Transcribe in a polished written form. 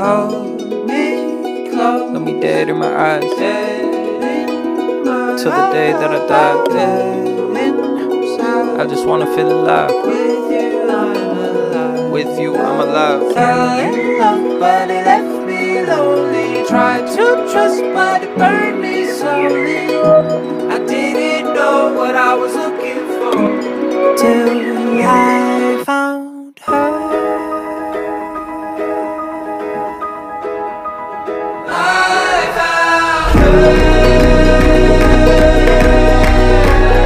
hold me close. Look me dead in my eyes, till the day that I die. I just wanna feel alive. With you I'm alive. Fell in love, but it left me lonely. Tried to trust, but it burned me slowly. I didn't know what I was looking for till I found